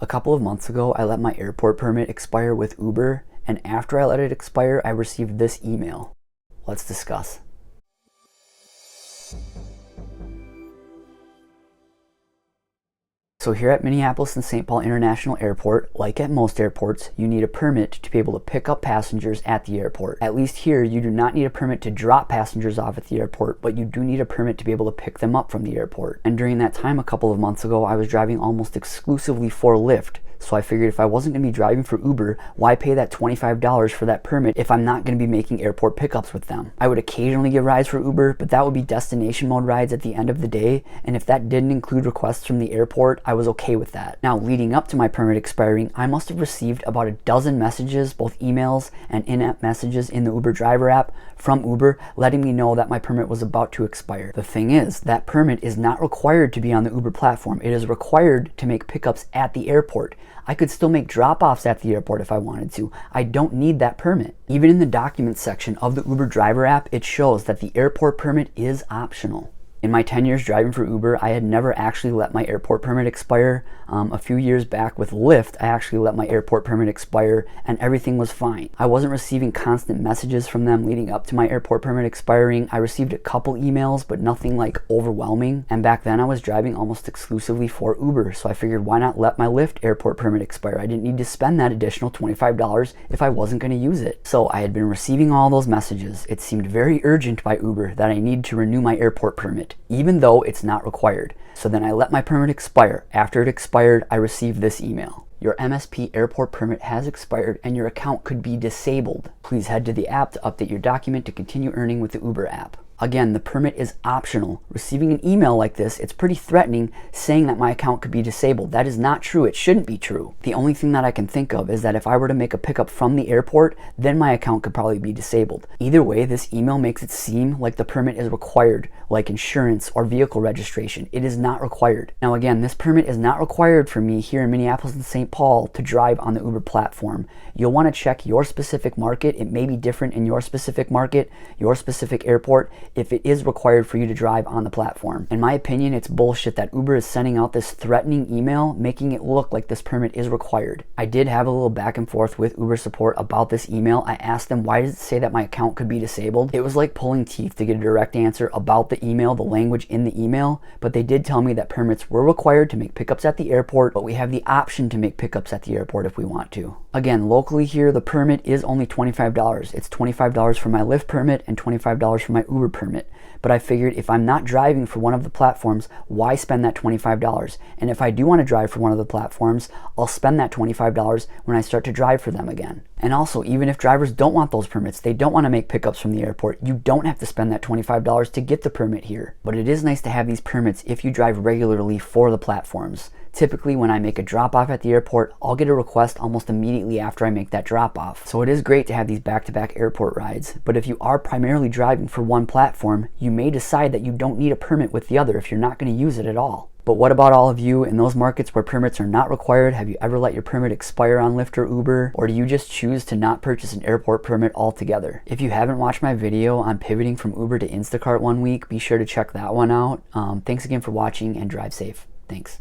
A couple of months ago, I let my airport permit expire with Uber, and after I let it expire, I received this email. Let's discuss. So here at Minneapolis and St. Paul International Airport, like at most airports, you need a permit to be able to pick up passengers at the airport. At least here, you do not need a permit to drop passengers off at the airport, but you do need a permit to be able to pick them up from the airport. And during that time, a couple of months ago, I was driving almost exclusively for Lyft. So I figured if I wasn't going to be driving for Uber, why pay that $25 for that permit if I'm not going to be making airport pickups with them? I would occasionally give rides for Uber, but that would be destination mode rides at the end of the day, and if that didn't include requests from the airport, I was okay with that. Now, leading up to my permit expiring, I must have received about a dozen messages, both emails and in-app messages in the Uber driver app from Uber, letting me know that my permit was about to expire. The thing is, that permit is not required to be on the Uber platform. It is required to make pickups at the airport. I could still make drop-offs at the airport if I wanted to. I don't need that permit. Even in the documents section of the Uber driver app, it shows that the airport permit is optional. In my 10 years driving for Uber, I had never actually let my airport permit expire. A few years back with Lyft, I actually let my airport permit expire and everything was fine. I wasn't receiving constant messages from them leading up to my airport permit expiring. I received a couple emails, but nothing like overwhelming. And back then I was driving almost exclusively for Uber, so I figured why not let my Lyft airport permit expire? I didn't need to spend that additional $25 if I wasn't going to use it. So I had been receiving all those messages. It seemed very urgent by Uber that I needed to renew my airport permit, even though it's not required. So then I let my permit expire. After it expired, I received this email. Your MSP airport permit has expired and your account could be disabled. Please head to the app to update your document to continue earning with the Uber app. Again, the permit is optional. Receiving an email like this, it's pretty threatening, saying that my account could be disabled. That is not true. It shouldn't be true. The only thing that I can think of is that if I were to make a pickup from the airport, then my account could probably be disabled. Either way, this email makes it seem like the permit is required, like insurance or vehicle registration. It is not required. Now again, this permit is not required for me here in Minneapolis and St. Paul to drive on the Uber platform. You'll want to check your specific market. It may be different in your specific market, your specific airport, if it is required for you to drive on the platform. In my opinion, it's bullshit that Uber is sending out this threatening email, making it look like this permit is required. I did have a little back and forth with Uber support about this email. I asked them, why does it say that my account could be disabled? It was like pulling teeth to get a direct answer about the email, the language in the email, but they did tell me that permits were required to make pickups at the airport, but we have the option to make pickups at the airport if we want to. Again, locally here, the permit is only $25. It's $25 for my Lyft permit and $25 for my Uber permit. But I figured if I'm not driving for one of the platforms, why spend that $25? And if I do want to drive for one of the platforms, I'll spend that $25 when I start to drive for them again. And also, even if drivers don't want those permits, they don't want to make pickups from the airport, you don't have to spend that $25 to get the permit here. But it is nice to have these permits if you drive regularly for the platforms. Typically, when I make a drop-off at the airport, I'll get a request almost immediately after I make that drop-off. So it is great to have these back-to-back airport rides, but if you are primarily driving for one platform, you may decide that you don't need a permit with the other if you're not going to use it at all. But what about all of you in those markets where permits are not required? Have you ever let your permit expire on Lyft or Uber? Or do you just choose to not purchase an airport permit altogether? If you haven't watched my video on pivoting from Uber to Instacart one week, be sure to check that one out. Thanks again for watching and drive safe. Thanks.